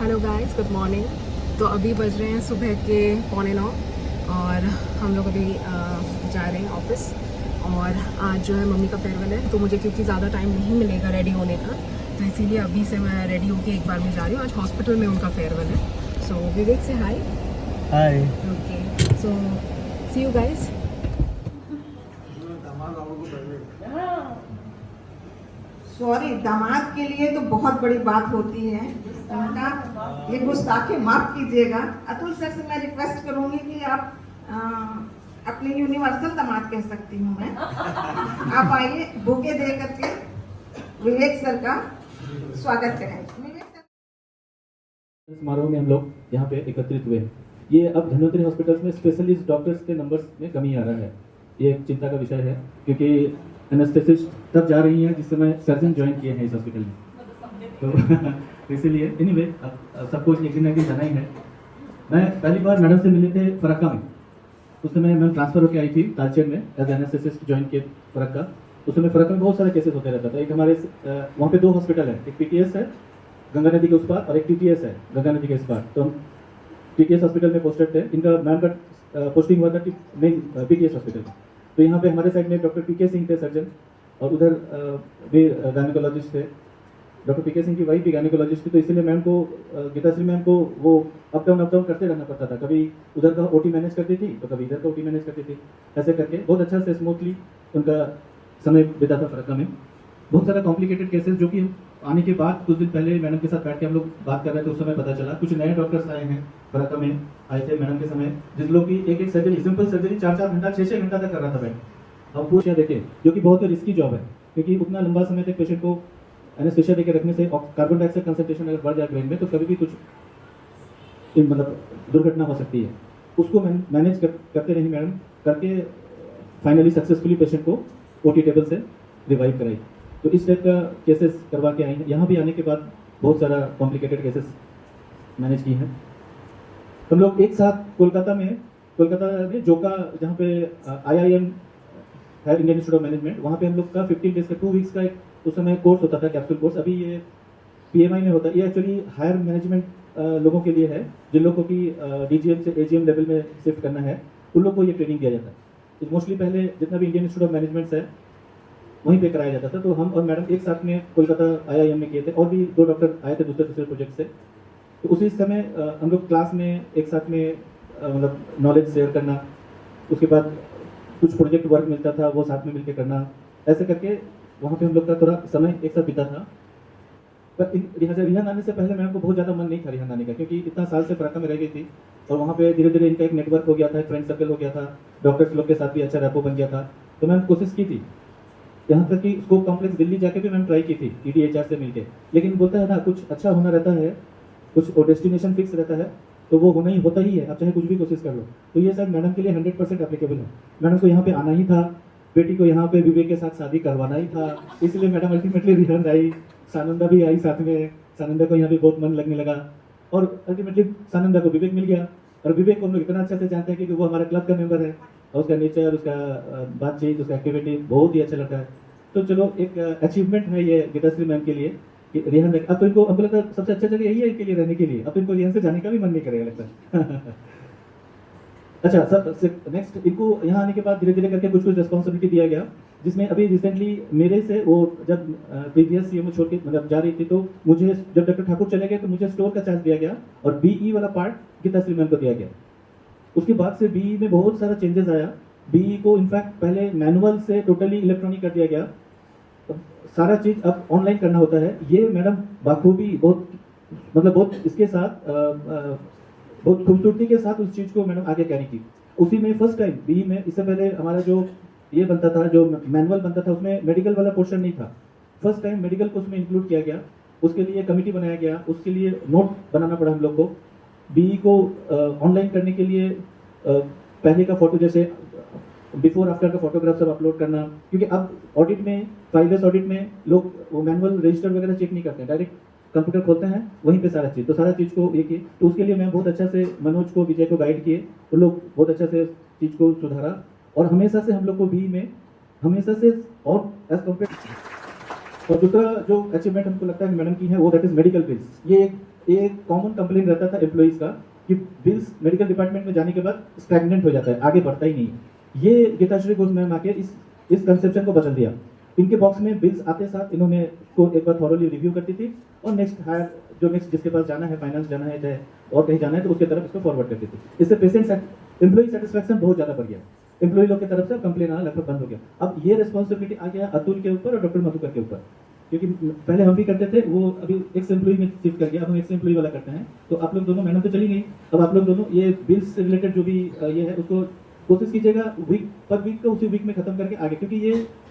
Hello guys, good morning. तो अभी बज रहे हैं सुबह के 8:45 और हम लोग अभी जा रहे हैं ऑफिस। और आज जो है मम्मी का फेयरवेल है, तो मुझे क्योंकि ज़्यादा टाइम नहीं मिलेगा रेडी होने का, तो इसीलिए अभी से मैं रेडी होके एक बार में जा रही हूँ। आज हॉस्पिटल में उनका फेयरवेल है। सो विवेक से hi. Hi. Okay, so see you guys. Sorry, दामाद के लिए तो बहुत बड़ी बात होती है उनका। ये गुस्ताखी माफ कीजिएगा। अतुल सर से मैं रिक्वेस्ट करूंगी कि आप अपने यूनिवर्सल दामाद कह सकती हूँ मैं। आप आइए, बुके दे करके विवेक सर का स्वागत करें। विवेक सर समारोह में हम लोग यहाँ पे एकत्रित हुए। ये अब धन्वंतरी हॉस्पिटल्स में स्पेशलिस्ट डॉक्टर्स के नंबर्स में कमी आ रहा है। ये एक चिंता का विषय है क्योंकि एनेस्थेसिस्ट तब जा रही हैं जिस समय सर्जन ज्वाइन किए हैं इस हॉस्पिटल में। तो इसीलिए एनीवे अब सबको एक दिन आगे जाना ही है। मैं पहली बार मैडम से मिले थे फरक्का में। उस समय मैम ट्रांसफर होकर आई थी तालचेर में एज एनेस्थेसिस्ट ज्वाइन किए फरक्का। उस समय फरक्का में बहुत सारे केसेस होते रहता था। एक हमारे वहाँ पे 2 हॉस्पिटल है, एक पीटीएस है गंगा नदी के उस पार और एक टीटीएस है गंगा नदी के इस पार। तो हम टीटीएस हॉस्पिटल में पोस्टेड थे। इनका मैम का पोस्टिंग हुआ था मेन पीटीएस हॉस्पिटल में। तो यहाँ पे हमारे साइड में डॉक्टर पीके सिंह थे सर्जन, और उधर भी गायनिकोलॉजिस्ट थे। डॉक्टर पीके सिंह की वाइफ भी गायनिकोलॉजिस्ट थी। तो इसीलिए मैम को गीताश्री मैम को वो अप डाउन करते रहना पड़ता था। कभी उधर का ओटी मैनेज करती थी तो कभी इधर का ओटी मैनेज करती थी। ऐसे करके बहुत अच्छा से स्मूथली उनका समय बिता था फरक्का में। बहुत सारा कॉम्प्लिकेटेड केसेस जो कि आने के बाद कुछ दिन पहले मैडम के साथ बैठ के हम लोग बात कर रहे थे, उस समय पता चला कुछ नए डॉक्टर्स आए हैं फरक्का में, आए थे मैडम के समय, जिस लोग की एक सर्जरी, सिंपल सर्जरी 4-4 घंटा 6-6 घंटा तक कर रहा था बैठ। अब पूछा देखें, जो कि बहुत ही रिस्की जॉब है क्योंकि उतना लंबा समय तक पेशेंट को एनेस्थेसिया देकर रखने से कार्बन डाइऑक्साइड कंसंट्रेशन अगर बढ़ जाए ब्रेन में तो कभी भी कुछ मतलब दुर्घटना हो सकती है। उसको मैनेज करते रही मैडम, करके फाइनली सक्सेसफुली पेशेंट को ओटी टेबल से रिवाइव कराई। तो इस टाइप का केसेस करवा के आई हैं। यहाँ भी आने के बाद बहुत सारा कॉम्प्लिकेटेड केसेस मैनेज की हैं। हम लोग एक साथ कोलकाता में जोका, जहाँ पे IIM है, इंडियन इंस्टीट्यूट ऑफ मैनेजमेंट, वहाँ पे हम लोग का 15 डेज का 2 वीक्स का एक उस समय कोर्स होता था, कैप्सूल कोर्स। अभी ये PMI में होता है। ये एक्चुअली हायर मैनेजमेंट लोगों के लिए है, जिन लोगों की DGM से AGM लेवल में शिफ्ट करना है, उन लोग को ये ट्रेनिंग दिया जाता है। मोस्टली पहले जितना भी इंडियन इंस्टीट्यूट ऑफ मैनेजमेंट है वहीं पे कराया जाता था। तो हम और मैडम एक साथ में कोलकाता IIM में किए थे, और भी 2 डॉक्टर आए थे दूसरे प्रोजेक्ट से। तो उसी समय हम लोग क्लास में एक साथ में मतलब नॉलेज शेयर करना, उसके बाद कुछ प्रोजेक्ट वर्क मिलता था वो साथ में मिलकर करना, ऐसे करके वहाँ पे हम लोग का थोड़ा समय एक साथ बीता था। पर रिहान आने से पहले मैम को बहुत ज़्यादा मन नहीं था रिहान आने का, क्योंकि इतना साल से फरक्का में रह गई थी और वहाँ पे धीरे धीरे इनका एक नेटवर्क हो गया था, एक फ्रेंड सर्कल हो गया था, डॉक्टर्स लोग के साथ भी अच्छा रैपो बन गया था। तो मैम कोशिश की थी, यहाँ तक कि स्कोप कॉम्प्लेक्स दिल्ली जाके भी मैंने ट्राई की थी EDHR से मिलके, लेकिन बोलता है ना कुछ अच्छा होना रहता है, कुछ डेस्टिनेशन फिक्स रहता है तो वो होना ही होता ही है, आप चाहे कुछ भी कोशिश कर लो। तो ये सब मैडम के लिए 100% एप्लीकेबल है। मैडम को यहाँ पे आना ही था, बेटी को यहाँ पे विवेक के साथ शादी करवाना ही था, इसलिए मैडम अल्टीमेटली रिहान आई, सानंदा भी आई साथ में। सानंदा को यहाँ पे बहुत मन लगने लगा और अल्टीमेटली सानंदा को विवेक मिल गया। और विवेक को हम लोग इतना अच्छा से जानते हैं क्योंकि वो हमारा क्लब का मेंबर है और उसका नेचर, उसका बातचीत, उसका एक्टिविटी बहुत ही अच्छा लगता है। तो चलो एक अचीवमेंट है ये गीताश्री मैम के लिए कि रिहान, अब तो इनको, हमको लगता है सबसे अच्छा जगह यही है इनके लिए रहने के लिए। अब तो इनको रिहान से जाने का भी मन नहीं करेगा लगता है। अच्छा सर, नेक्स्ट इनको यहाँ आने के बाद धीरे धीरे करके कुछ रिस्पॉन्सिबिलिटी दिया गया, जिसमें अभी रिसेंटली मेरे से वो जब प्रीवियस CMO छोड़ के मतलब जा रही थी, तो मुझे जब डॉक्टर ठाकुर चले गए तो मुझे स्टोर का चार्ज दिया गया और BE वाला पार्ट गीताश्री मैम को दिया गया। उसके बाद से BE में बहुत सारा चेंजेस आया। BE को इनफैक्ट पहले मैनुअल से टोटली इलेक्ट्रॉनिक कर दिया गया, सारा चीज अब ऑनलाइन करना होता है। ये मैडम बाखूबी बहुत इसके साथ बहुत खूबसूरती के साथ उस चीज को मैडम आगे कैरी की। उसी में फर्स्ट टाइम BE में, इससे पहले हमारा जो ये बनता था, जो मैनुअल बनता था, उसमें मेडिकल वाला पोर्शन नहीं था। फर्स्ट टाइम मेडिकल को उसमें इंक्लूड किया गया, उसके लिए कमिटी बनाया गया, उसके लिए नोट बनाना पड़ा हम लोग को। BE को ऑनलाइन करने के लिए पहले का फोटो, जैसे बिफोर आफ्टर का फोटोग्राफ सब अपलोड करना, क्योंकि अब ऑडिट में 5 इयर्स ऑडिट में लोग वो मैनुअल रजिस्टर वगैरह चेक नहीं करते हैं, डायरेक्ट कंप्यूटर खोलते हैं, वहीं पे सारा चीज़, तो सारा चीज़ को ये किए। तो उसके लिए मैं बहुत अच्छा से मनोज को, विजय को गाइड किए, वो लोग बहुत अच्छा से चीज़ को सुधारा। और हमेशा से हम लोग को BE में हमेशा से और एज कम्पेयर। और दूसरा जो अचीवमेंट हमको लगता है मैडम की है वो दैट इज मेडिकल बिल्स। ये एक एक कॉमन कंप्लेन रहता था एम्प्लॉइज का कि बिल्स मेडिकल डिपार्टमेंट में जाने के बाद स्टैग्नेंट हो जाता है, आगे बढ़ता ही नहीं। ये गीताश्री घोष मैम आके इस कंसेप्शन को बदल दिया। इनके बॉक्स में बिल्स आते साथ इन्होंने को एक बार थॉरोली रिव्यू करती थी और नेक्स्ट जिसके पास जाना है, फाइनेंस जाना है चाहे और कहीं जाना है, तो उसके तरफ इसको फॉरवर्ड करती थी। इससे पेशेंट एम्प्लॉई सेटिस्फैक्शन बहुत ज़्यादा बढ़ गया। एम्प्लॉई लोग की तरफ से कंप्लेन आना लगभग बंद हो गया। अब ये रिस्पॉन्सिबिलिटी आ गया अतुल के ऊपर और डॉक्टर मधुकर के ऊपर, क्योंकि पहले हम भी करते थे, वो अभी एक्स एम्प्लॉई में शिफ्ट कर गया, अब हम एक्स एम्प्लॉई वाला करते हैं। तो आप लोग दोनों, मैडम तो चली गई, अब आप लोग दोनों ये बिल्स से रिलेटेड जो भी ये है उसको कोशिश कीजिएगा वीक पर वीक को उसी वीक में खत्म करके आगे, क्योंकि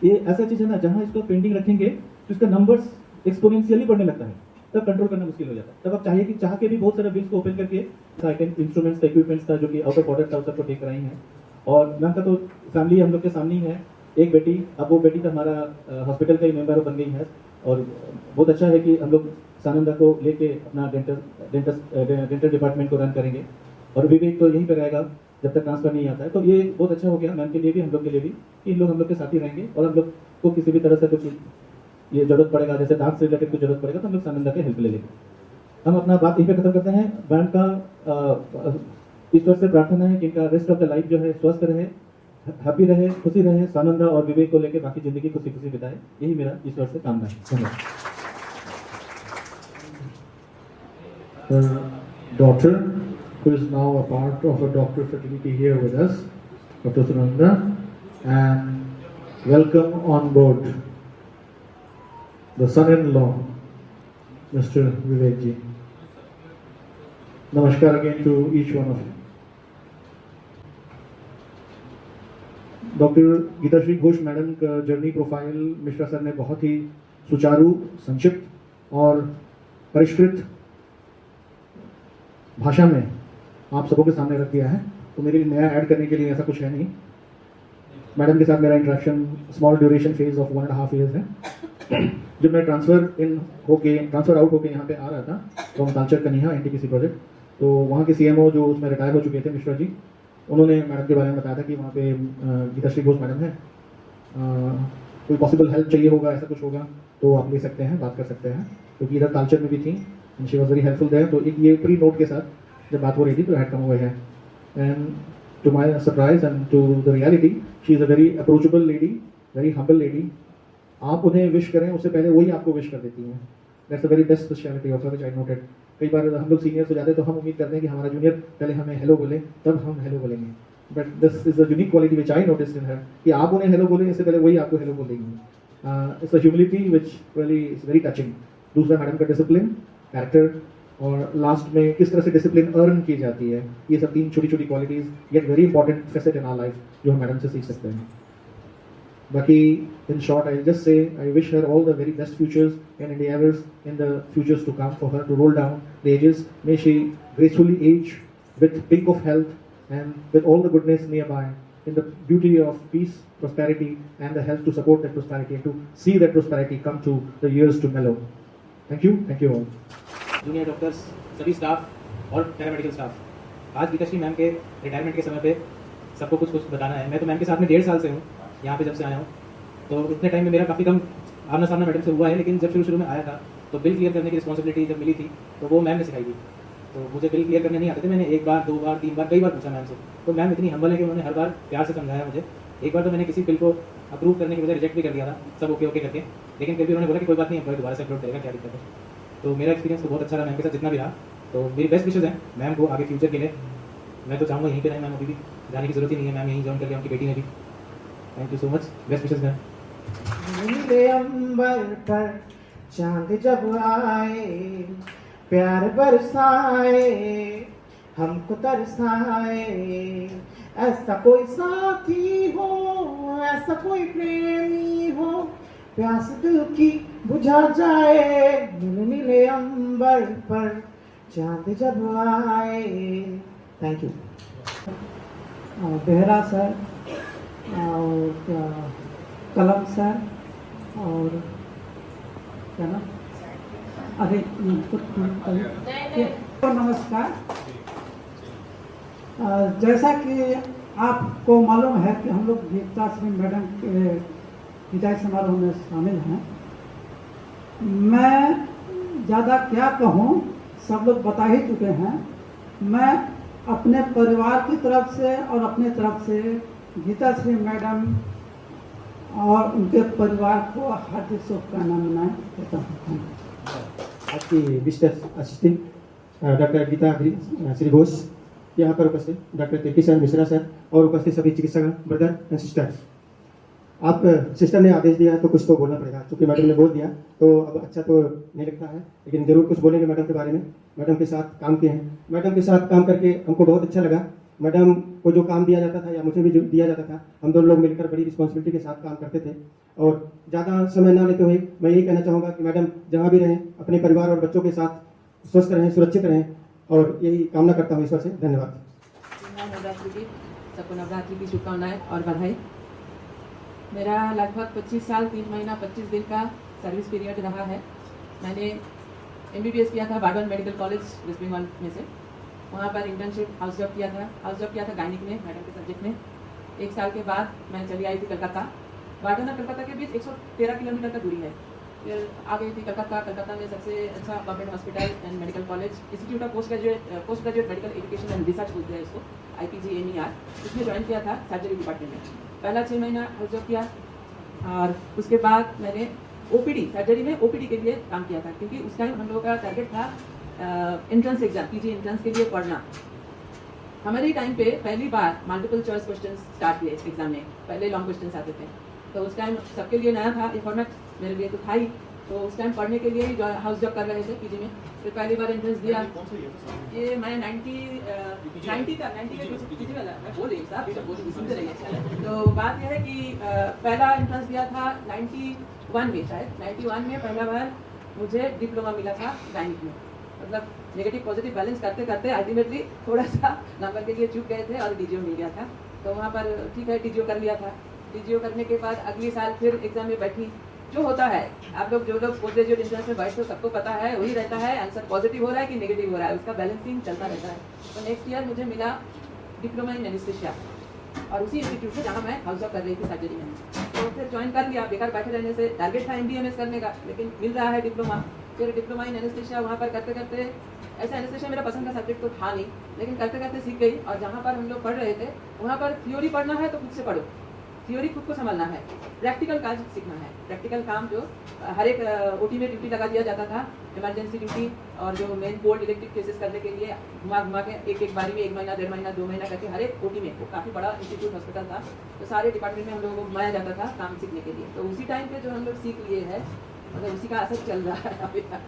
ये ऐसा चीज़ है ना, जहाँ इसको पेंडिंग रखेंगे तो इसका नंबर्स एक्सपोनेंशियली बढ़ने लगता है, तब कंट्रोल करना मुश्किल हो जाता है। तब आप चाहिए कि चाह के भी बहुत सारे बिल्स को ओपन करके इंस्ट्रूमेंट्स था, इक्विपमेंट्स था जो कि आउट ऑफ ऑर्डर था, उस सबको ठीक कराई हैं। और मैम का तो फैमिली हम लोग के सामने ही है, एक बेटी, अब वो बेटी तो हमारा हॉस्पिटल का ही मेंबर बन गई है। और बहुत अच्छा है कि हम लोग सानंदा को लेके अपना डेंटल डिपार्टमेंट को रन करेंगे और विवेक तो यहीं पर रहेगा जब तक ट्रांसफर नहीं आता है। तो ये बहुत अच्छा हो गया मैम के लिए भी, हम लोग के लिए भी, कि इन लोग हम लोग के साथ ही रहेंगे। और हम लोग को किसी भी तरह से कुछ ये जरूरत पड़ेगा, जैसे दांत से रिलेटेड कुछ जरूरत पड़ेगा तो हम लोग सानंदा के हेल्प ले लेंगे। हम अपना बात यहीं पे खत्म करते हैं। मैम का ईश्वर से प्रार्थना है कि इनका रेस्ट ऑफ द लाइफ जो है स्वस्थ रहे, हैप्पी रहे, खुशी रहे, सानंदा और विवेक को लेकर बाकी जिंदगी खुशी खुशी बिताए, यही मेरा ईश्वर से कामना है। धन्यवाद। Daughter, who is now a part of a doctor fraternity here with us, Dr. Sunanda, and welcome on board the son-in-law, Mr. Vivek ji. Namaskar again to each one of you. Doctor Geetashree Ghosh madam का journey profile Mishra sir ने बहुत ही सुचारू, संक्षिप्त और परिष्कृत भाषा में आप सबों के सामने रख दिया है। तो मेरे लिए नया ऐड करने के लिए ऐसा कुछ है नहीं। मैडम के साथ मेरा interaction small duration phase of 1.5 years है। जब मैं ट्रांसफ़र आउट होके यहाँ पे आ रहा था फ्रॉम तालचर कन्या NTPC प्रोजेक्ट, तो वहाँ के CMO जो उसमें रिटायर हो चुके थे मिश्रा जी, उन्होंने मैडम के बारे में बताया था कि वहाँ पे गीताश्री घोष मैडम है, कोई पॉसिबल हेल्प चाहिए होगा, ऐसा कुछ होगा तो आप ले सकते हैं, बात कर सकते हैं, क्योंकि इधर तालचर में भी थी and she was very helpful there. तो एक ये प्री नोट के साथ जब बात हो रही थी तो हैड कम ओवर है। And to my surprise and to the reality, she is a very approachable lady, very humble lady. आप उन्हें विश करें उससे पहले वही आपको विश कर देती हैं। That's a very best speciality of her which I noted. कई बार हम लोग सीनियर्स हो जाते हैं तो हम उम्मीद करते हैं कि हमारा जूनियर पहले हमें हेलो बोले तब हम हेलो बोलेंगे, but this is a unique quality which I notice in her, कि आप उन्हें हेलो बोलें इससे पहले वही आपको हेलो बोलेंगी। It's a humility which really is very touching. दूसरा मैडम का डिसिप्लिन, कैरेक्टर, और लास्ट में किस तरह से डिसिप्लिन अर्न की जाती है, ये सब 3 छोटी छोटी qualities yet very important facet in our life जो हम मैडम से सीख सकते हैं। बाकी in short, I'll just say I wish her all the very best futures and endeavors in the futures to come for her to roll down the ages. May she gracefully age with pink of health and with all the goodness nearby, in the beauty of peace, prosperity and the health to support that prosperity and to see that prosperity come to the years to mellow. Thank you all. Junior doctors, सभी staff और paramedical staff, आज Geetashree ma'am के retirement के समय पे सबको कुछ कुछ बताना है। मैं तो मैम के साथ में 1.5 साल से हूँ, यहाँ पे जब से आया हूँ, तो उतने टाइम में मेरा काफ़ी कम आमना सामना मैडम से हुआ है। लेकिन जब शुरू में आया था तो बिल क्लियर करने की रिस्पॉन्सिबिलिटी जब मिली थी तो वो मैम ने सिखाई थी। तो मुझे बिल क्लियर करने नहीं आते थे, मैंने 1 बार 2 बार 3 बार कई बार पूछा मैम से। तो मैम इतनी हम्बल है कि उन्होंने हर बार प्यार से समझाया मुझे। एक बार तो मैंने किसी बिल को अप्रूव करने की बजाय रिजेक्ट भी कर दिया था, सब ओके करके, लेकिन फिर भी उन्होंने बोला कि कोई बात नहीं, एम्प्लॉय दोबारा से अप्रूव करेगा, क्या दिक्कत है। तो मेरा एक्सपीरियंस तो बहुत अच्छा रहा मैम के साथ जितना भी रहा। तो मेरी बेस्ट विशेज़ हैं मैम को आगे फ्यूचर के लिए। मैं तो चाहूँगा यहीं पे रहें मैम, अभी भी जाने की जरूरत ही नहीं है, मैम यहीं ज्वाइन कर लिया, उनकी बेटी ने भी। Thank you so much, best wishes ma'am. नीले अंबर पर चांद जब आए, प्यार बरसाए, हमको तरसाए, ऐसा कोई साथी हो, ऐसा कोई प्रेमी हो, प्यास दिल की बुझा जाए, नीले नीले अंबर पर चांद जब आए। Thank you. बेहरा सर और कलम सर और क्या ना, अरे नमस्कार। जैसा कि आपको मालूम है कि हम लोग गीताश्री मैडम के विदाई समारोह में शामिल हैं। मैं ज़्यादा क्या कहूँ, सब लोग बता ही चुके हैं। मैं अपने परिवार की तरफ से और अपने तरफ से गीताश्री मैडम और उनके परिवार को हार्दिक शुभकामनाएं देता हूँ। आपकी विशिष्ट असिस्टेंट डॉक्टर गीता श्री घोष, यहाँ पर उपस्थित डॉक्टर तेपी सर, मिश्रा सर और उपस्थित सभी चिकित्सक ब्रदर एंड सिस्टर। आप सिस्टर ने आदेश दिया तो कुछ तो बोलना पड़ेगा, क्योंकि मैडम ने बोल दिया तो अब अच्छा तो नहीं लगता है, लेकिन ज़रूर कुछ बोलेंगे मैडम के बारे में। मैडम के साथ काम किए हैं, मैडम के साथ काम करके हमको बहुत अच्छा लगा। मैडम को जो काम दिया जाता था या मुझे भी जो दिया जाता था, हम दोनों लोग मिलकर बड़ी रिस्पॉन्सिबिलिटी के साथ काम करते थे। और ज़्यादा समय ना लेते हुए मैं यही कहना चाहूँगा कि मैडम जहाँ भी रहें अपने परिवार और बच्चों के साथ स्वस्थ रहें, सुरक्षित रहें, और यही कामना करता हूँ ईश्वर से। धन्यवाद। नवरात्रि की सबको नवरात्रि की शुभकामनाएं और बधाई। मेरा लगभग 25 साल 3 महीना 25 दिन का सर्विस पीरियड रहा है। मैंने MBBS किया था बार्डन मेडिकल कॉलेज वेस्ट बंगाल में से। वहाँ पर इंटर्नशिप हाउस जॉब किया था गायनिक में, मैडम के सब्जेक्ट में। 1 साल के बाद मैं चली आई थी कलकत्ता। बार्डन और कलकत्ता के बीच 113 किलोमीटर का दूरी है। फिर आ गई थी कलकत्ता में सबसे अच्छा government hospital and medical college, institute of post graduate medical education and research बोलते हैं इसको, IPGMER। इसमें ज्वाइन किया था सर्जरी डिपार्टमेंट में। पहला 6 महीना हाउस जॉब किया और उसके बाद मैंने OPD सर्जरी में OPD के लिए काम किया था, क्योंकि उस टाइम हम लोगों का टारगेट था एंट्रेंस एग्जाम, PG एंट्रेंस के लिए पढ़ना। हमारे टाइम पे पहली बार मल्टीपल चॉइस क्वेश्चन स्टार्ट हुए एग्जाम में। पहले लॉन्ग क्वेश्चन आते थे, तो उस टाइम सबके लिए नया था ये फॉर्मेट, मेरे लिए तो था ही। तो उस टाइम पढ़ने के लिए ही हाउस जॉब कर रहे थे PG में। फिर पहली बार एंट्रेंस दिया। ये मैं 90 का PG वाला मैं बोल रही हूँ साहब, सब बोल सुनते रहिए। तो बात यह है कि पहला एंट्रेंस दिया था 91 में, शायद 91 में पहला बार मुझे डिप्लोमा मिला था गायनिक में। मतलब नेगेटिव पॉजिटिव बैलेंस करते करते अल्टीमेटली थोड़ा सा नंबर के लिए चूक गए थे और DGO मिल गया था। तो वहाँ पर ठीक है DGO कर लिया था। DGO करने के बाद अगले साल फिर एग्जाम में बैठी। जो होता है, आप लोग जो लोग पोस्ट ग्रेजुएट इंट्रेंस में बैठते हो सबको पता है, वही रहता है आंसर पॉजिटिव हो रहा है कि नेगेटिव हो रहा है, उसका बैलेंसिंग चलता रहता है। तो नेक्स्ट ईयर मुझे मिला डिप्लोमा इन एनेस्थीसिया, और उसी इंस्टीट्यूट से जहाँ मैं हाउस जॉब कर रही थी सर्जरी में। तो फिर ज्वाइन कर लिया। बेकार बैठे रहने से टारगेट था MD-MS करने का, लेकिन मिल रहा है डिप्लोमा। फिर डिप्लोमा इन एनेस्थीसिया वहाँ पर करते करते, ऐसा एनेस्थीसिया मेरा पसंद का सब्जेक्ट तो था नहीं, लेकिन करते करते सीख गई। और जहाँ पर हम लोग पढ़ रहे थे वहाँ पर थ्योरी पढ़ना है तो खुद से पढ़ो, थ्योरी खुद को संभालना है, प्रैक्टिकल काम सीखना है। प्रैक्टिकल काम जो हर एक OT में ड्यूटी लगा दिया जाता था, इमरजेंसी ड्यूटी, और जो मेन कोल्ड इलेक्टिव केसेस करने के लिए घुमा के एक बारी में 1 महीना 1.5 महीना 2 महीना करके हर एक OT में, वो काफ़ी बड़ा इंस्टीट्यूट हॉस्पिटल था, तो सारे डिपार्टमेंट में हम लोगों को घुमाया जाता था काम सीखने के लिए। तो उसी टाइम पे जो हम लोग सीख लिए हैं, मतलब उसी का असर चल रहा है अभी तक।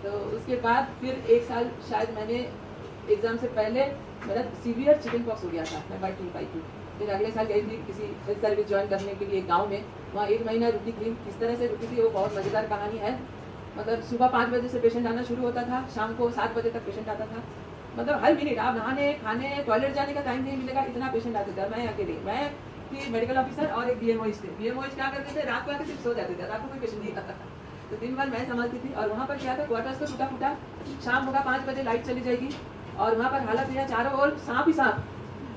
तो उसके बाद फिर 1 साल शायद मैंने एग्ज़ाम से पहले मेरा सीवियर चिकन पॉक्स हो गया था, मैं बैठ नहीं पाई थी। फिर अगले साल गई थी किसी हेल्थ सर्विस ज्वाइन करने के लिए गांव में। वहाँ 1 महीना रुकी थी। किस तरह से रुकी थी वो बहुत मज़ेदार कहानी है। मतलब सुबह 5 बजे से पेशेंट आना शुरू होता था, शाम को 7 बजे तक पेशेंट आता था। मतलब हर मिनट आप नहाने खाने टॉयलेट जाने का टाइम नहीं मिलेगा, इतना पेशेंट आते थे। मैं अकेले, मैं थी मेडिकल ऑफिसर और एक BMOH थे। BMOH क्या करते थे, रात को आकर सिर्फ सो जाते थे, रात को कोई पेशेंट नहीं आता था। तो दिन भर मैं संभालती थी। और वहाँ पर क्या था, क्वार्टर्स तो टूटा फूटा, शाम होगा 5 बजे लाइट चली जाएगी और वहाँ पर हालत है चारों ओर सांप ही सांप,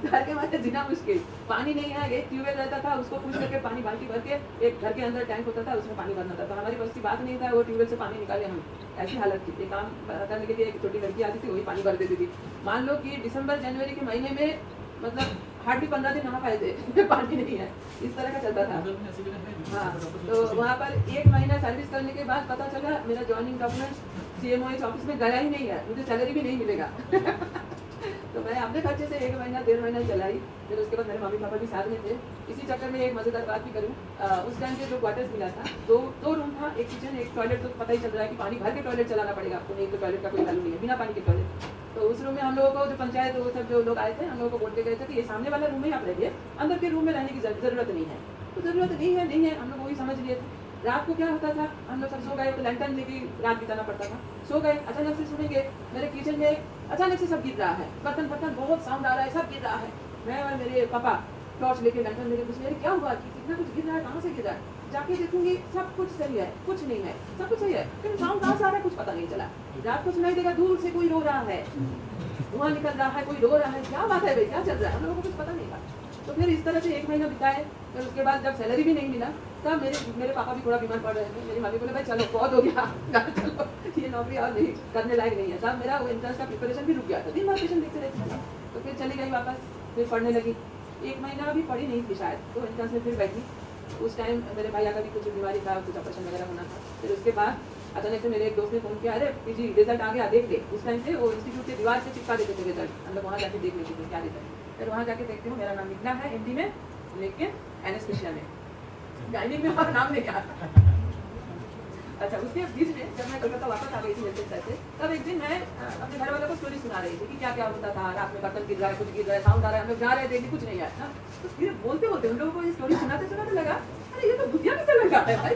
घर के माथे जीना मुश्किल। पानी नहीं है, एक ट्यूबवेल रहता था, उसको पूछ करके पानी बाल्टी भर के, एक घर के अंदर टैंक होता था उसमें पानी भरना था। तो हमारी बस की बात नहीं था वो ट्यूबवेल से पानी निकाले हम, ऐसी हालत थी। ये काम करने के लिए एक छोटी लड़की आती थी, वही पानी भर देती थी। मान लो कि दिसंबर जनवरी के महीने में मतलब हार्डली 15 दिन नहा पाए थे, पानी नहीं है, इस तरह का चलता था। हाँ, तो वहाँ पर 1 महीना सर्विस करने के बाद पता चला मेरा ज्वाइनिंग डॉक्यूमेंट CMOH ऑफिस में गया ही नहीं है, मुझे सैलरी भी नहीं मिलेगा। तो मैं अपने खर्चे से 1 महीना 1.5 महीना चलाई। फिर उसके बाद मेरे मम्मी पापा भी साथ में थे। इसी चक्कर में एक मज़ेदार बात भी करूँ, उस टाइम पे जो क्वार्टर्स मिला था, दो रूम था, एक किचन एक टॉयलेट। तो पता ही चल रहा है कि पानी भर के टॉयलेट चलाना पड़ेगा आपको, नहीं तो टॉयलेट का कोई वैल्यू नहीं है, बिना पानी के टॉयलेट। तो उस रूम में हम लोगों को जो पंचायत वो सब जो लोग आए थे, हम लोगों को बोल के गए थे कि ये सामने वाला रूम में आप रहिए, अंदर के रूम में रहने की ज़रूरत नहीं है। तो ज़रूरत नहीं है, हम लोग वही समझ लिए थे। रात को क्या होता था, हम लोग सब सो गए तो लैंटर्न लेके रात बिताना पड़ता था। सो गए, अचानक से सुनेंगे मेरे किचन में अचानक से सब गिर रहा है, बर्तन बहुत साउंड आ रहा है, सब गिर रहा है। मैं और मेरे पापा टॉर्च लेके लैंटर्न लेके पूछ रहे क्या हुआ, कितना कुछ गिर रहा है, कहाँ से गिर रहा है। जाके देखूंगी सब कुछ सही है, कुछ नहीं है, सब कुछ सही है, फिर साउंड कहाँ से आ रहा है कुछ पता नहीं चला। रात को सुनाई देगा दूर से कोई रो रहा है, धुआं निकल रहा है, कोई रो रहा है, क्या बात है भाई, क्या चल रहा है, हम लोगों को कुछ पता नहीं था। तो फिर इस तरह से 1 महीना बिताए। फिर उसके बाद जब सैलरी भी नहीं मिला तब मेरे पापा भी थोड़ा बीमार पड़ रहे थे। मेरी मम्मी बोले भाई चलो बहुत हो गया, चलो कि ये नौकरी और नहीं करने लायक नहीं है। तब मेरा वो एंट्रेंस का प्रिपरेशन भी रुक गया था, दिन भर पेशेंट देखते रहते। तो फिर चली गई वापस, फिर पढ़ने लगी। 1 महीना भी पढ़ी नहीं थी शायद, तो एंट्रेंस में फिर बैठी। उस टाइम मेरे भैया का भी कुछ बीमारी था, कुछ ऑपरेशन वगैरह होना था। फिर उसके बाद अचानक से मेरे एक दोस्त ने फोन किया, अरे पीजी रिजल्ट आ गया, देख ले। उस टाइम से वो इंस्टीट्यूट के दीवार से चिपका देते थे रिजल्ट, हम लोग वहाँ जाके देख लेते थे क्या रिजल्ट। फिर वहाँ जाके देखती हूँ, मेरा नाम निकला है एमडी में, लेकिन एनेस्थीसिया में, गायनिक में और नाम नहीं आता। अच्छा, उसके बीच में जब मैं कोलकाता वापस आ गई थी हेल्थ सेंटर से, तब एक दिन मैं अपने घर वालों को स्टोरी सुना रही थी कि क्या क्या होता था, रात में बर्तन गिर रहा है, कुछ गिर रहा है, साउंड आ रहा है, हम लोग जा रहे थे, कुछ नहीं आया। तो फिर बोलते बोलते उन लोगों को ये स्टोरी सुनाते सुनाते लगा, अरे ये तो भूतिया किससे लगा है भाई।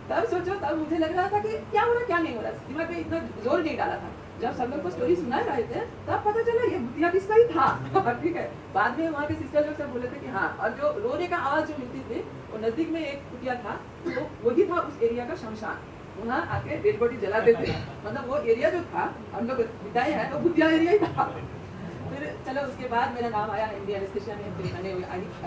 तब सोचो, तब मुझे लग रहा था कि क्या हो रहा क्या नहीं हो रहा, दिमाग में इतना जोर नहीं डाला था। जब सब लोग को स्टोरी सुना रहे थे तब पता चला ये भूतिया किसका ही था। ठीक है, बाद में वहाँ के सिस्टर लोग सब बोले थे कि हाँ, और जो रोने का आवाज जो मिलती थी वो नजदीक में एक कुटिया था, तो वही था उस एरिया का शमशान, वहाँ आके डेड बॉडी जलाते थे। मतलब वो एरिया जो था हम लोग बिताए हैं तो भूतिया एरिया ही था। फिर चलो उसके बाद मेरा नाम आया इंडियन एनेस्थीसिया में। फिर मैंने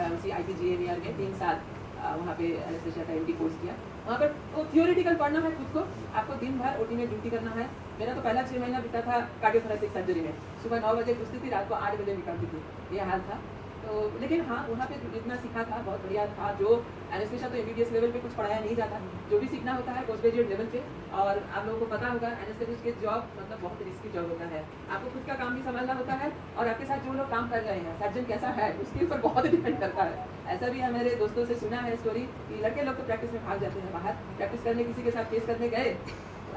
उसी IPGAVR में 3 साल वहाँ पे एनेस्थीसिया का MD कोर्स किया। वहाँ पर वो थियोरेटिकल पढ़ना है खुद को, आपको दिन भर OT में ड्यूटी करना है। मेरा तो पहला 6 महीना बीता था कार्डियोथोरेसिक सर्जरी में, सुबह 9 बजे घुसती थी, रात को 8 बजे निकलती थी, ये हाल था। तो लेकिन हाँ, वहाँ पे जितना सीखा था बहुत बढ़िया था। जो एनेस्थीसिया तो MBBS लेवल पे कुछ पढ़ाया नहीं जाता, जो भी सीखना होता है पोस्ट ग्रेजुएट लेवल पे। और आप लोगों को पता होगा एनेस्थेटिस्ट के जॉब मतलब बहुत रिस्की जॉब होता है, आपको खुद का काम भी संभालना होता है, और आपके साथ जो लोग काम कर रहे हैं, सर्जन कैसा है उसके ऊपर बहुत डिपेंड करता है। ऐसा भी हमारे दोस्तों से सुना है स्टोरी कि लड़के लोग तो प्रैक्टिस में भाग जाते हैं, बाहर प्रैक्टिस करने किसी के साथ केस करने गए,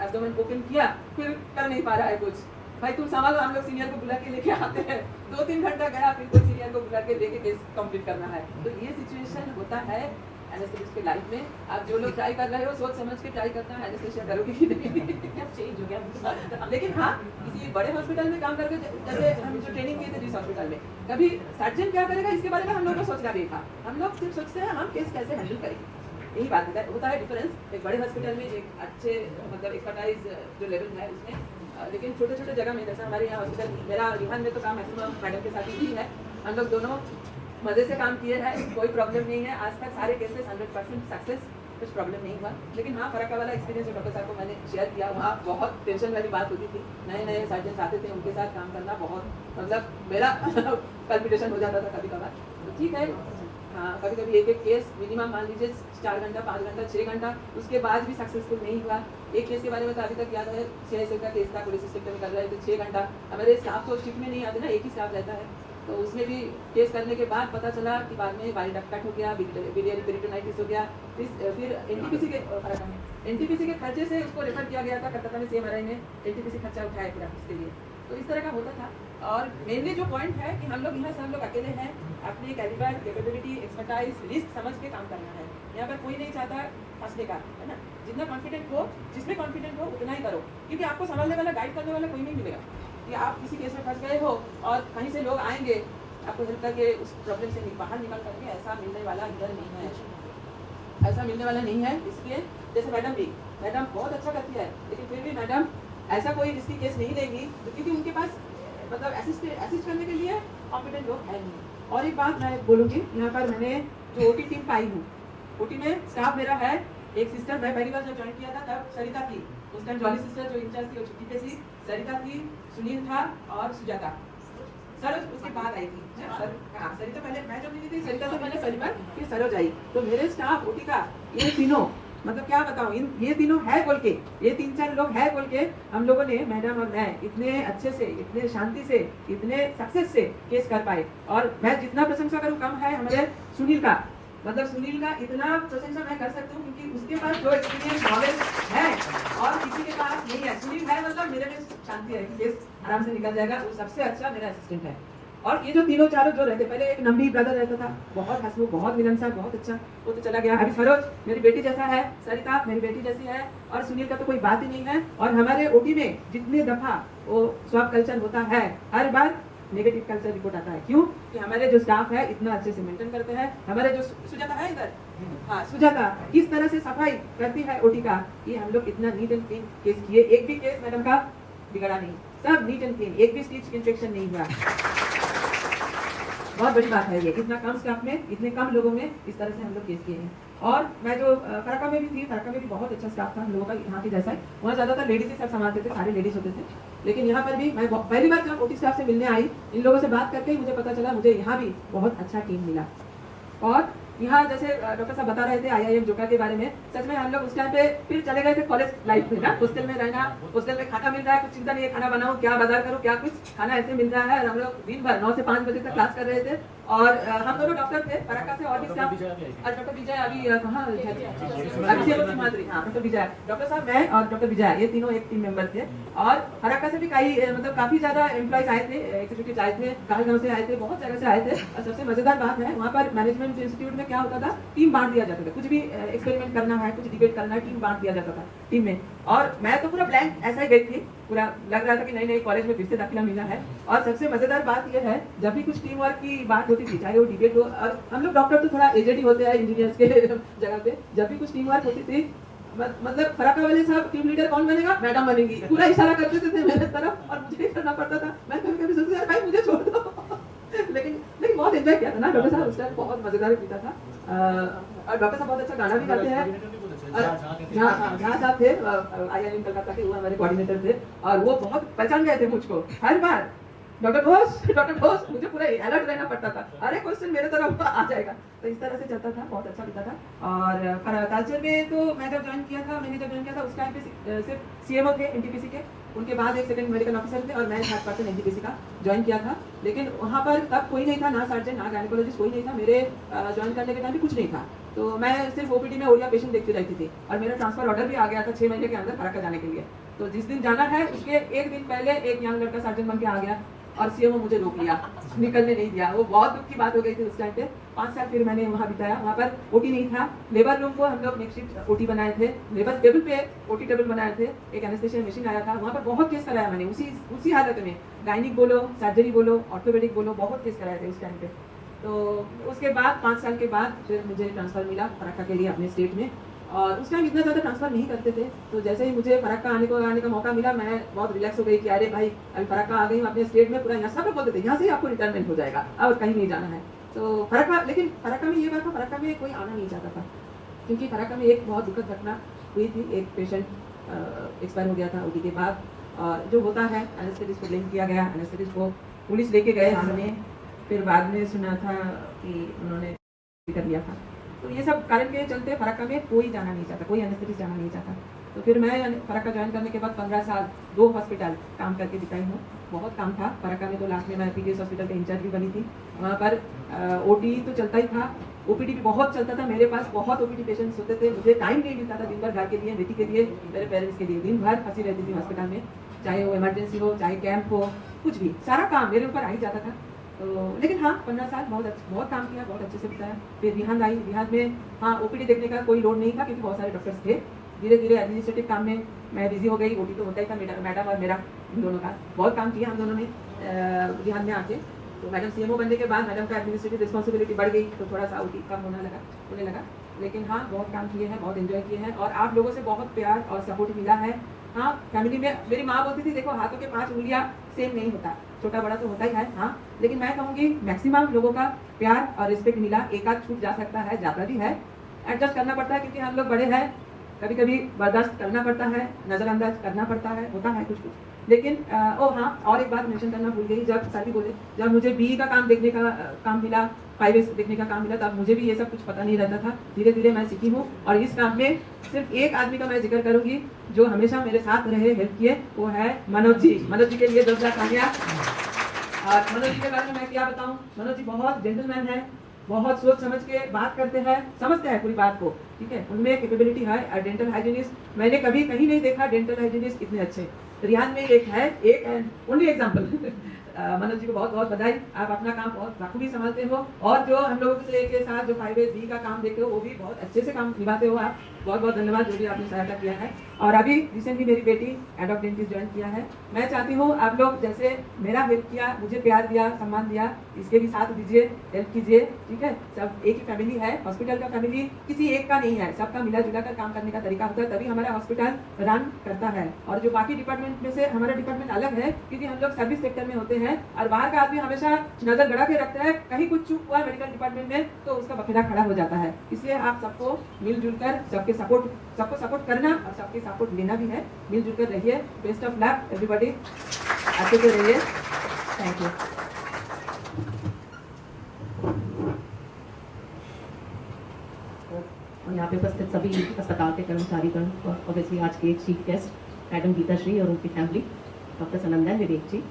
एब्डोमेन ओपन किया, फिर कर नहीं पा रहा है कुछ, भाई तुम संभालो, हम लोग सीनियर को बुला के लेके आते हैं। 2-3 घंटा गया, फिर कोई सीनियर को बुला के लेके केस कंप्लीट करना है। तो ये सिचुएशन होता है एनेस्थेटिस्ट के लाइफ में। आप जो लोग ट्राई कर रहे हो सोच समझ के ट्राई करना है, एनेस्थीसिया करोगे कि नहीं। चेंज हो गया। लेकिन हाँ, किसी बड़े हॉस्पिटल में काम करके, जैसे हम जो ट्रेनिंग किए थे जिस हॉस्पिटल में, कभी सर्जन क्या करेगा इसके बारे में हम लोग को सोचना नहीं था। हम लोग सिर्फ सोचते हैं हम केस कैसे हैंडल करेंगे, यही बात होता है डिफरेंस एक बड़े हॉस्पिटल में, एक अच्छे मतलब एक्सपर्टाइज जो लेवल है उसमें। लेकिन छोटे छोटे जगह में, जैसे हमारे यहाँ हॉस्पिटल, मेरा रिहान में तो काम मैक्सिमम मैडम के साथ ही है, हम लोग दोनों मज़े से काम किए हैं, कोई प्रॉब्लम नहीं है। आज तक सारे केसेस 100% सक्सेस, कुछ प्रॉब्लम नहीं हुआ। लेकिन हाँ, फराका वाला एक्सपीरियंस जो डॉक्टर साहब को मैंने शेयर किया, वहाँ बहुत टेंशन वाली बात होती थी। नए नए सर्जन आते थे, उनके साथ काम करना बहुत मतलब मेरा कल्पिटेशन हो जाता था कभी कभार। तो ठीक है, हाँ, कभी कभी एक केस मिनिमम मान लीजिए 4 घंटा, 5 घंटा, 6 घंटा, उसके बाद भी सक्सेसफुल नहीं हुआ। एक केस के बारे में तो अभी तक याद है, CISL का केस था, पुलिस स्टेशन में कर रहे थे 6 घंटा। हमारे स्टाफ तो शिफ्ट में नहीं आते ना, एक ही स्टाफ रहता है, तो उसमें भी केस करने के बाद पता चला कि बाद में बाइल डक्ट कट हो गया, बिलियरी पेरिटोनाइटिस हो गया। फिर NTPC के खर्चे से उसको रेफर किया गया था कलकत्ता में CMRI में, NTPC खर्चा उठाया पूरा उसके लिए। तो इस तरह का होता था। और मेनली जो पॉइंट है कि हम लोग यहाँ से हम लोग अकेले हैं, अपने कैलिबर, कैपेबिलिटी, एक्सपर्टाइज, रिस्क समझ के काम करना है। यहाँ पर कोई नहीं चाहता फंसने का, है ना। जितना कॉन्फिडेंट हो, जिसमें कॉन्फिडेंट हो उतना ही करो, क्योंकि आपको संभालने वाला, गाइड करने वाला कोई नहीं मिलेगा। कि आप किसी केस में फंस गए हो और कहीं से लोग आएंगे आपको हेल्प करके उस प्रॉब्लम से बाहर निकल करके, ऐसा मिलने वाला इधर नहीं है, ऐसा मिलने वाला नहीं है। इसलिए जैसे मैडम बहुत अच्छा करती है, लेकिन फिर भी मैडम ऐसा कोई रिस्की केस नहीं लेगी, क्योंकि उनके पास मतलब असिस्ट करने के लिए कॉम्पिटेंट लोग है नहीं। और एक बात मैं बोलूँगी, यहाँ पर मैंने जो OT टीम पाई हूँ, OT में स्टाफ मेरा है, एक सिस्टर, मैं पहली बार जब ज्वाइन किया था तब सरिता थी, उस टाइम जॉली सिस्टर जो इंचार्ज थी वो छुट्टी पे थी, सरिता थी, सुनील था और सुजाता सर उसके बाद आई थी। सर हाँ, सरिता पहले, मैं जब नहीं थी सरिता से मैंने पहली बार, फिर सरोज आई। तो मेरे स्टाफ OT का ये तीनों मतलब क्या बताऊँ, ये तीनों है बोल के, ये 3-4 लोग है बोल के हम लोगों ने, मैडम और मैं, इतने अच्छे से, इतने शांति से, इतने सक्सेस से केस कर पाए। और मैं जितना प्रशंसा करूँ कम है हमारे सुनील का, मतलब सुनील का इतना प्रशंसा मैं कर सकती हूँ, क्योंकि उसके पास जो एक्सपीरियंस, नॉलेज है और किसी के पास नहीं है। सुनील है मतलब मेरे में शांति है, केस आराम से निकल जाएगा, वो सबसे अच्छा मेरा असिस्टेंट है। और ये जो तीनों चारों जो रहते, पहले एक नंबी ब्रदर रहता था, बहुत हंसमुख, बहुत मिलनसार, बहुत अच्छा, वो तो चला गया। अभी सरोज मेरी बेटी जैसा है, सरिता मेरी बेटी जैसी है, और सुनील का तो कोई बात ही नहीं है। और हमारे OT में जितने दफा वो स्वैप कल्चर होता है, हर बार नेगेटिव कल्चर रिपोर्ट आता है। क्यों? कि हमारे जो स्टाफ है इतना अच्छे से मेंटेन करते हैं। हमारे जो सुजाता है इधर, हाँ सुजाता किस तरह से सफाई करती है OT का, ये हम लोग इतना नीट एंड क्लीन केस किए, एक भी केस मैडम का बिगड़ा नहीं, सब नीट एंड क्लीन, एक भी स्टिच इन्फेक्शन नहीं हुआ। बहुत बड़ी बात है ये, इतना कम स्टाफ में इतने कम लोगों में इस तरह से हम लोग केस किए हैं। और मैं जो फराका में भी थी, फराका में भी बहुत अच्छा स्टाफ था हम लोगों का यहाँ के जैसा ही। वहाँ ज़्यादातर लेडीज ही सब संभालते थे, सारे लेडीज होते थे। लेकिन यहाँ पर भी मैं पहली बार जब ओटी स्टाफ से मिलने आई, इन लोगों से बात करके ही मुझे पता चला, मुझे यहाँ भी बहुत अच्छा टीम मिला। और यहाँ जैसे डॉक्टर साहब बता रहे थे IIM जोका के बारे में, सच में हम लोग उस टाइम पे फिर चले गए थे कॉलेज लाइफ में ना, हॉस्टल में रहना, हॉस्टल में खाना मिल रहा है, कुछ चिंता नहीं है खाना बनाओ क्या बाजार करो क्या कुछ, खाना ऐसे मिल रहा है। और हम लोग दिन भर 9 से 5 बजे तक क्लास कर रहे थे। और हम दोनों डॉक्टर थे फराका से, और भी स्टाफ, डॉक्टर विजय अभी कहाँ, डॉक्टर विजय, डॉक्टर साहब, मैं और डॉक्टर विजय, ये तीनों एक टीम मेंबर थे। और फराका से भी कई मतलब काफी ज्यादा एम्प्लॉयज आए थे, एग्जीक्यूटिव आए थे, गाँव से आए थे, बहुत जगह से आए थे। और सबसे मजेदार बात है, वहाँ पर मैनेजमेंट इंस्टीट्यूट में क्या होता था, टीम बांट दिया जाता था। कुछ भी एक्सपेरिमेंट करना है, कुछ डिबेट करना है, टीम बांट दिया जाता था टीम में। और मैं तो पूरा ब्लैंक ऐसा ही गई थी, पूरा लग रहा था कि नहीं कॉलेज में फिर से दाखिला मिला है। और सबसे मजेदार बात यह है, जब भी कुछ टीम वर्क की बात होती थी, चाहे वो डिबेट हो, और हम लोग डॉक्टर तो थोड़ा एजेड ही होते हैं इंजीनियर्स के जगह पे, जब भी कुछ टीम वर्क होती थी, मतलब फराका वाले साहब टीम लीडर कौन बनेगा, मैडम बनेगी, पूरा इशारा करते थे मेरे तरफ, और मुझे करना पड़ता था। मैं कभी कभी सोचती यार भाई मुझे छोड़ दो लेकिन बहुत एंजॉय किया था ना डॉक्टर साहब, उस टाइम बहुत मजेदार पीता था। और डॉक्टर साहब बहुत अच्छा गाना भी गाते हैं। झा साहब थे IIM कलकत्ता के, वो हमारे कोऑर्डिनेटर थे, और वो बहुत पहचान गए थे मुझको। हर बार डॉक्टर घोष मुझे पूरा अलर्ट रहना पड़ता था, अरे क्वेश्चन मेरे तरफ आ जाएगा। तो इस तरह से चलता था, बहुत अच्छा बीता था। और कल्चर में तो मैं जब ज्वाइन किया था, उस टाइम पे सिर्फ CMO थे NTPC के, उनके बाद एक सेकंड मेडिकल ऑफिसर थे, और मैं 3rd NTPC का ज्वाइन किया था। लेकिन वहाँ पर तब कोई नहीं था, ना सर्जन ना गायनेकोलॉजिस्ट, कोई नहीं था। मेरे ज्वाइन करने के टाइम भी कुछ नहीं था, तो मैं सिर्फ OPD में ओडिया पेशेंट देखती रहती थी। और मेरा ट्रांसफर ऑर्डर भी आ गया था 6 महीने के अंदर फराका जाने के लिए। तो जिस दिन जाना है उसके एक दिन पहले एक यंग लड़का सर्जन बन के आ गया, और CMO मुझे रोक लिया, निकलने नहीं दिया। वो बहुत दुख की बात हो गई थी उस टाइम पे। 5 साल फिर मैंने वहाँ बिताया। वहाँ पर OT नहीं था, लेबर रूम को हम लोग नेक्स्ट OT बनाए थे, लेबर टेबल पे OT टेबल बनाए थे, एक एनेस्थेसिया मशीन आया था। वहाँ पर बहुत केस कराया मैंने, उसी हालत में, गायनिक बोलो, सर्जरी बोलो, ऑर्थोपेडिक बोलो, बहुत केस कराए थे उस टाइम पे। तो उसके बाद 5 साल के बाद फिर मुझे ट्रांसफ़र मिला फराका के लिए अपने स्टेट में। और उस टाइम इतना ज़्यादा ट्रांसफ़र नहीं करते थे, तो जैसे ही मुझे फराका आने का मौका मिला, मैं बहुत रिलैक्स हो गई कि अरे भाई अभी फराका आ गई हूँ अपने स्टेट में, पूरा यहाँ सब लोग बोलते थे यहाँ से आपको रिटायरमेंट हो जाएगा, अब कहीं नहीं जाना है। तो फराका, लेकिन फराका में ये बात था, फराका में कोई आना नहीं चाहता था, क्योंकि फराका में एक बहुत दुखद घटना हुई थी। एक पेशेंट एक्सपायर हो गया था OT के बाद, और जो होता है एनेस्थेटिस्ट को ब्लेम किया गया, एनेस्थेटिस्ट को पुलिस लेके गए सामने, फिर बाद में सुना था कि उन्होंने कर लिया था। तो ये सब कारण के चलते फराका में कोई जाना नहीं चाहता, कोई एनेस्थेटिस्ट जाना नहीं चाहता। तो फिर मैं फराका ज्वाइन करने के बाद 15 साल 2 हॉस्पिटल काम करके बिताई हूँ। बहुत काम था फराका में। तो लास्ट में मैं PGS हॉस्पिटल के इंचार्ज भी बनी थी। वहाँ पर OT तो चलता ही था, OPD भी बहुत चलता था। मेरे पास बहुत OPD पेशेंट्स होते थे, मुझे टाइम नहीं मिलता था दिन भर घर के लिए, बेटी के लिए, मेरे पेरेंट्स के लिए। दिन भर फंसी रहती थी हॉस्पिटल में, चाहे वो इमरजेंसी हो, चाहे कैंप हो, कुछ भी, सारा काम मेरे ऊपर आ ही जाता था। तो लेकिन हाँ 15 साल बहुत काम किया, बहुत अच्छे से बिताया। फिर रिहांद आई। रिहांद में हाँ OPD देखने का कोई लोड नहीं था, क्योंकि बहुत सारे डॉक्टर्स थे। धीरे धीरे एडमिनिस्ट्रेटिव काम में मैं बिजी हो गई। OT तो होता ही था मैडम और मेरा, इन दोनों का बहुत काम किया हम दोनों ने रिहांद में आके। तो मैडम CMO बनने के बाद मैडम का एडमिनिस्ट्रेटिव रिस्पॉन्सिबिलिटी बढ़ गई, तो थोड़ा सा OT कम होने लगा। लेकिन हाँ बहुत काम किए हैं, बहुत एंजॉय किए हैं, और आप लोगों से बहुत प्यार और सपोर्ट मिला है। हाँ फैमिली में मेरी माँ बोलती थी देखो हाथों के 5 उंगलियाँ सेम नहीं होता, छोटा बड़ा तो होता ही है। हाँ लेकिन मैं कहूँगी मैक्सिमम लोगों का प्यार और रिस्पेक्ट मिला। एक आध छूट जा सकता है, जाता भी है, एडजस्ट करना पड़ता है, क्योंकि हम लोग बड़े हैं, कभी कभी बर्दाश्त करना पड़ता है, नज़रअंदाज करना पड़ता है, होता है कुछ। लेकिन हाँ और एक बात मेंशन करना भूल गई, जब साथी बोले, जब मुझे BE का काम देखने का काम मिला, 5S देखने का काम मिला, तब मुझे भी ये सब कुछ पता नहीं रहता था। धीरे धीरे मैं सीखी हूँ। और इस काम में सिर्फ एक आदमी का मैं जिक्र करूँगी जो हमेशा मेरे साथ रहे, हेल्प किए, वो है मनोज जी। मनोज जी के लिए 10 लाख कामयाब। और मनोज जी के बारे में मैं क्या बताऊँ, मनोज जी बहुत जेंटलमैन है, बहुत सोच समझ के बात करते हैं, समझते हैं पूरी बात को, ठीक है। उनमें कैपेबिलिटी है। डेंटल हाइजीनिस्ट मैंने कभी कहीं नहीं देखा डेंटल हाइजीनिस्ट इतने अच्छे। रियाद में एक है, एक and only example. Manoj ji को बहुत बहुत बधाई, आप अपना काम बहुत बाखूबी संभालते हो, और जो हम लोगों के साथ जो 5S B का काम देखते हो वो भी बहुत अच्छे से काम निभाते हो आप। बहुत बहुत धन्यवाद जो भी आपने सहायता किया है। और अभी रिसेंटली मेरी बेटी एडॉप्ट डेंटिस्ट ज्वाइन किया है। मैं चाहती हूँ आप लोग जैसे मेरा हेल्प किया, मुझे प्यार दिया, सम्मान दिया, इसके भी साथ दीजिए, हेल्प कीजिए, ठीक है। सब एक ही फैमिली है, हॉस्पिटल का फैमिली किसी एक का नहीं है, सबका मिला जुला कर काम करने का तरीका होता है, तभी हमारा हॉस्पिटल रन करता है। और जो बाकी डिपार्टमेंट में से हमारा डिपार्टमेंट अलग है, क्योंकि हम लोग सर्विस सेक्टर में होते हैं और बाहर का आदमी हमेशा नजर गड़ा के रखता है, कहीं कुछ चूक हुआ मेडिकल डिपार्टमेंट में तो उसका बखेड़ा खड़ा हो जाता है। इसलिए आप सबको मिलजुल कर सबको सपोर्ट करना और सबके सपोर्ट लेना भी है। मिलजुल कर रहिए। बेस्ट ऑफ लक एवरीबॉडी, अच्छे से रहिए। Thank you. और यहाँ पे उपस्थित सभी अस्पताल के कर्मचारीगण और ऑब्वियसली आज के chief guest madam Geeta Shri और उनकी family, doctor Sanandan Vivek ji.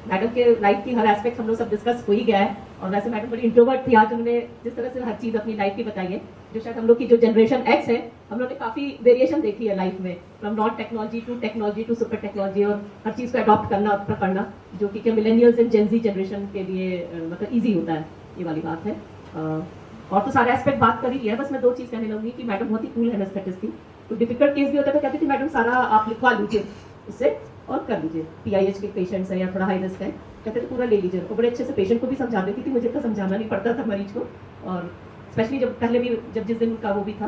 Madam के लाइफ की हर एस्पेक्ट हम लोग सब डिस्कस हो ही गया है। और वैसे मैडम बड़ी इंट्रोवर्ट थी, आज उन्होंने जिस तरह से हर चीज़ अपनी लाइफ की बताई है, जो शायद हम लोग की जो जनरेशन एक्स है, हम लोग ने काफ़ी वेरिएशन देखी है लाइफ में, from not technology to super technology, और हर चीज़ को अडॉप्ट करना पकड़ना, जो कि millennials and Gen Z generation के लिए मतलब ईजी होता है, ये वाली बात है। और तो सारे एस्पेक्ट बात कर ही लिया है, बस मैं दो चीज़ कहने लगूंगी कि मैडम बहुत ही कूल एनेस्थेटिस्ट थी। तो डिफिकल्ट केस भी होता था, कहती थी मैडम सारा आप लिखवा लीजिए उससे और कर लीजिए, PIH के पेशेंट्स हैं या थोड़ा हाई रिस्क है, कहते थे पूरा ले लीजिए। और बड़े अच्छे से पेशेंट को भी समझा देती थी, मुझे तो समझाना नहीं पड़ता था मरीज को। और स्पेशली जब पहले भी जब जिस दिन का वो भी था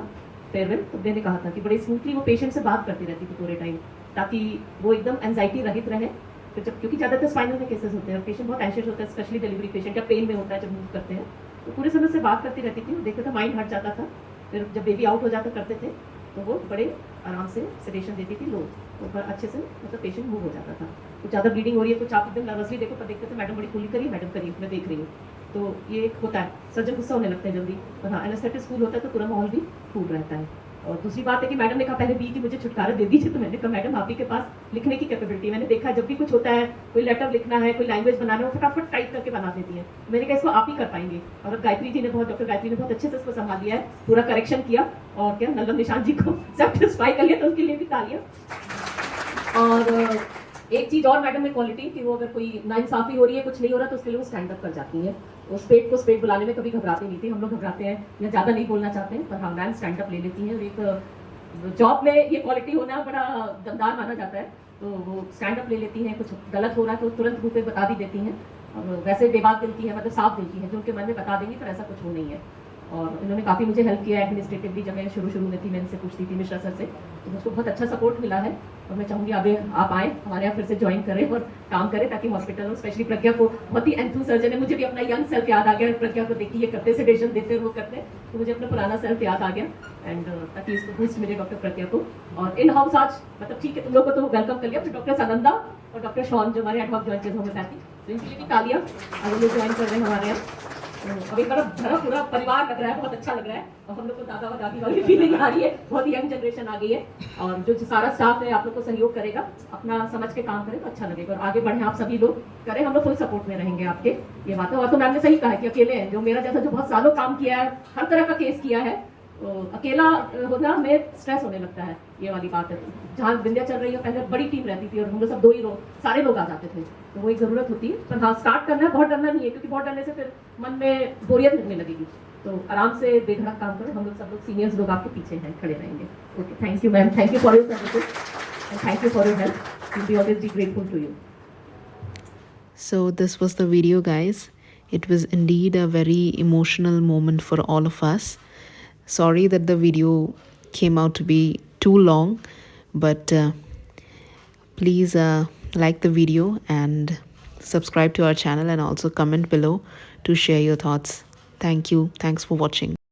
फेयरवेल, तो मैंने कहा था कि बड़े स्मूथली वो पेशेंट से बात करती रहती थी पूरे टाइम, ताकि वो एकदम एंजाइटी रहित रहे। तो जब क्योंकि ज़्यादातर स्पाइनल में केसेस होते हैं, पेशेंट बहुत एंशियस होता है, स्पेशली डिलीवरी पेशेंट या पेन में होता है जब मूव करते हैं, तो पूरे समय से बात करती रहती थी। देखते था माइंड हट जाता था, फिर जब बेबी आउट हो जाता करते थे तो वो बड़े आराम से सेडेशन देती थी, लोग ऊपर अच्छे से मतलब पेशेंट मूव हो जाता था। कुछ ज़्यादा ब्लीडिंग हो रही है, कुछ आप एकदम नर्वसली देखो, पर देखते थे मैडम बड़ी कूली करिए, मैडम करिए, मैं देख रही हूँ। तो ये एक होता है, सर्जन गुस्सा होने लगते हैं जल्दी, पर हाँ एनेस्थेटिस्ट कूल होता है तो पूरा माहौल भी कूल रहता है। और दूसरी बात है कि मैडम ने कहा पहले बी कि मुझे छुटकारा दे दीजिए, तो मैंने कहा मैडम आप ही के पास लिखने की कैपेबिलिटी, मैंने देखा जब भी कुछ होता है, कोई लेटर लिखना है, कोई लैंग्वेज बनाना है, वो फटाफट टाइप करके बना देती है। मैंने कहा इसको आप ही कर पाएंगे। और गायत्री जी ने डॉक्टर गायत्री ने बहुत अच्छे से इसको संभाल लिया है, पूरा करेक्शन किया और क्या नल्लम निशान जी को सेटिस्फाई कर लिया, तो उसके लिए भी तालियां। और एक चीज़ और मैडम में क्वालिटी कि वो अगर कोई नाइंसाफी हो रही है, कुछ नहीं हो रहा, तो उसके लिए वो स्टैंड अप कर जाती हैं। वो स्पेट को स्पेट बुलाने में कभी घबराती नहीं थी, हम लोग घबराते हैं या ज़्यादा नहीं बोलना चाहते हैं, पर हाँ मैम स्टैंड अप ले लेती हैं। और एक जॉब में ये क्वालिटी होना बड़ा दमदार माना जाता है, तो वो स्टैंड अप ले लेती हैं, कुछ गलत हो रहा है तो तुरंत मुँह पे बता भी देती हैं। और वैसे बेबाक दिल की है, मतलब साफ दिल की है, जो उनके मन में बता देंगी, पर ऐसा कुछ वो नहीं है। और इन्होंने काफ़ी मुझे हेल्प किया एडमिनिस्ट्रेटिवली, जब मैं शुरू में थी, मैं इनसे पूछती थी मिश्रा सर से, तो मुझको बहुत अच्छा सपोर्ट मिला है। और मैं चाहूँगी आगे आप आए हमारे यहाँ फिर से ज्वाइन करें और काम करें, ताकि हॉस्पिटल में स्पेशली प्रज्ञा को बहुत ही एंथू सर्जन है, मुझे भी अपना यंग सेल्फ याद आ गया, प्रज्ञा को देखिए ये करते सेडेशन देते वो करते, तो मुझे अपना पुराना सेल्फ याद आ गया। एंड ताकि इसको बूस्ट मिले डॉक्टर प्रज्ञा को। और इन हाउस आज मतलब ठीक है, तुम लोग को तो वेलकम कर लिया, फिर डॉक्टर सनंदा और डॉक्टर शॉन जो हमारे एडहॉक ज्वाइन किए होम्योपैथी, तो इनके लिए भी तालियां, अगर लोग ज्वाइन कर रहे हैं हमारे यहाँ। अभी बड़ा भरा पूरा परिवार लग रहा है, बहुत अच्छा लग रहा है। और हम लोग को दादा व दादी वाली फीलिंग आ रही है, बहुत यंग जनरेशन आ गई है। और जो सारा स्टाफ है आप लोग को सहयोग करेगा, अपना समझ के काम करें तो अच्छा लगेगा। और आगे बढ़े आप सभी लोग करें, हम लोग फुल सपोर्ट में रहेंगे आपके। ये बात है। और तो मैम ने सही कहा है कि अकेले हैं, जो मेरा जैसा जो बहुत सालों काम किया है, हर तरह का केस किया है, तो अकेला होना हमें स्ट्रेस होने लगता है, ये वाली बात है। जहाँ विंध्या चल रही है, पहले बड़ी टीम रहती थी और हम लोग सब 2 ही लोग, सारे लोग आ जाते थे, तो वो एक ज़रूरत होती है। पर हाँ स्टार्ट करना है, बहुत डरना नहीं है, क्योंकि बहुत डरने से फिर मन में बोरियत लगने लगेगी। तो आराम से बेधड़क काम करो, हम लोग सब लोग सीनियर्स लोग आपके पीछे हैं, खड़े रहेंगे। Okay, thank you ma'am, thank you for your services and thank you for your help, will be always be grateful to you. So this was the video, guys. It was indeed a very emotional moment for all of us. Sorry that the video came out to be too long, but please like the video and subscribe to our channel, and also comment below to share your thoughts. Thank you. Thanks for watching.